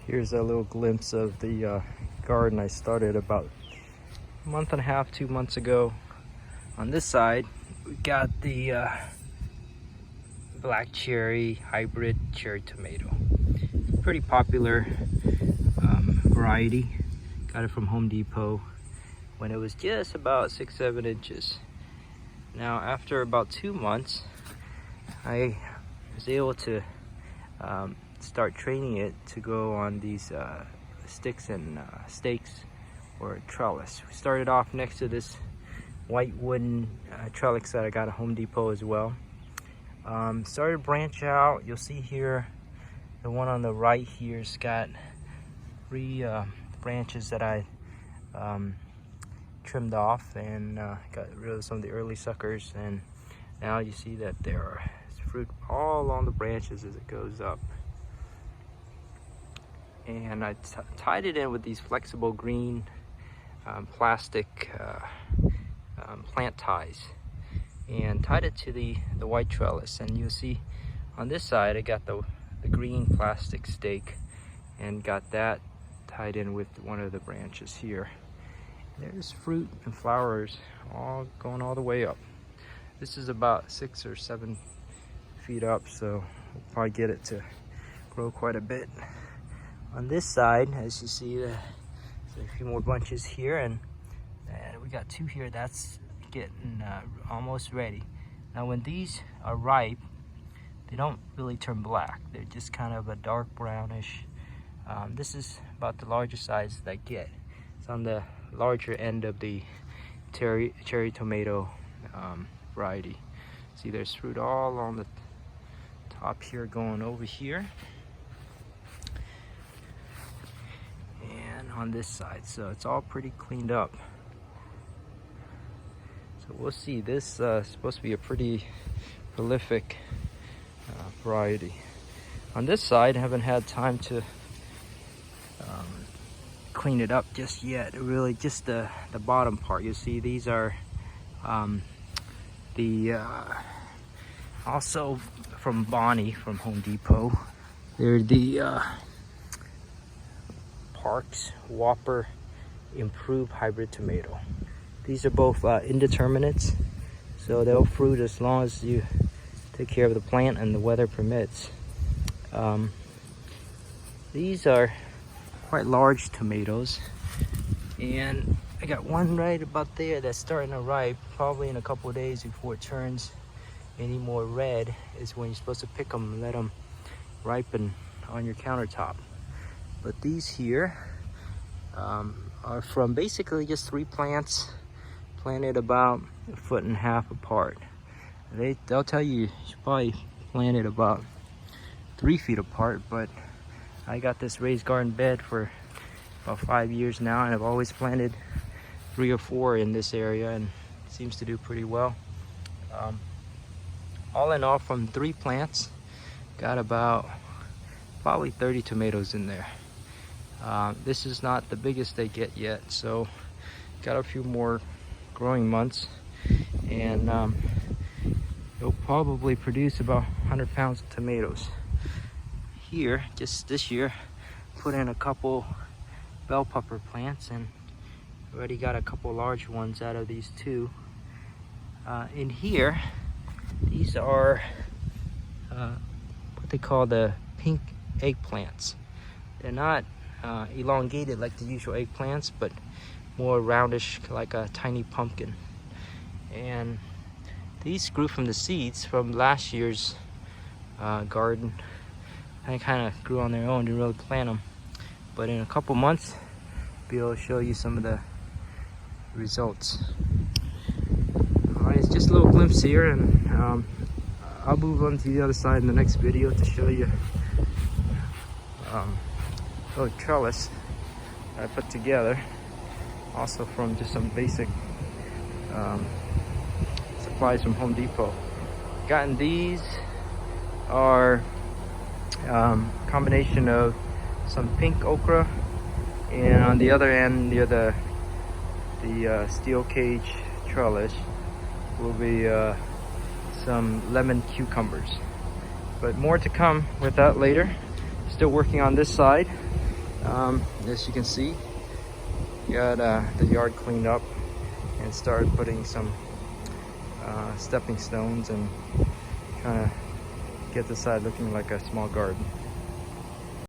Here's a little glimpse of the garden I started about a month and a half, 2 months ago. On this side, we got the black cherry hybrid cherry tomato. Pretty popular variety. Got it from Home Depot when it was just about 6-7 inches. Now, after about 2 months, I was able to start training it to go on these sticks and stakes or trellis. We started off next to this white wooden trellis that I got at Home Depot as well. Started to branch out. You'll see here the one on the right here's got 3 branches that I trimmed off and got rid of some of the early suckers, and now you see that there is fruit all along the branches as it goes up. And I tied it in with these flexible green plastic plant ties and tied it to the white trellis. And you'll see on this side I got the green plastic stake and got that tied in with one of the branches here. There's fruit and flowers all going all the way up. This is about 6 or 7 feet up, so we'll probably get it to grow quite a bit. On this side, as you see, there's a few more bunches here, and we got 2 here. That's getting almost ready. Now, when these are ripe, they don't really turn black. They're just kind of a dark brownish. This is about the largest size that I get. It's on the larger end of the cherry tomato variety. See, there's fruit all on the top here going over here. And on this side, so it's all pretty cleaned up. So we'll see. This is supposed to be a pretty prolific variety. On this side, I haven't had time to clean it up just yet. Really, just the bottom part. You see, these are also from Bonnie from Home Depot. They're the Parks Whopper Improved Hybrid Tomato. These are both indeterminates, so they'll fruit as long as you take care of the plant and the weather permits. These are quite large tomatoes, and I got one right about there that's starting to ripe. Probably in a couple of days before it turns any more red is when you're supposed to pick them and let them ripen on your countertop. But these here are from basically just 3 plants planted about 1.5 feet apart. They'll tell you should probably plant it about 3 feet apart, but I got this raised garden bed for about 5 years now, and I've always planted 3 or 4 in this area, and it seems to do pretty well. All in all, from 3 plants, got about probably 30 tomatoes in there. This is not the biggest they get yet, so got a few more growing months, and it'll probably produce about 100 pounds of tomatoes. Here, just this year, put in a couple bell pepper plants, and already got a couple large ones out of these 2. In here, these are what they call the pink eggplants. They're not elongated like the usual eggplants, but more roundish, like a tiny pumpkin. And these grew from the seeds from last year's garden. I kind of grew on their own, didn't really plant them, but in a couple months I'll be able to show you some of the results. Alright, it's just a little glimpse here, and I'll move on to the other side in the next video to show you a little trellis that I put together, also from just some basic supplies from Home Depot. Gotten these are combination of some pink okra, and on the other end near the steel cage trellis will be some lemon cucumbers. But more to come with that later. Still working on this side, As you can see, got the yard cleaned up and started putting some stepping stones and trying to get the side looking like a small garden.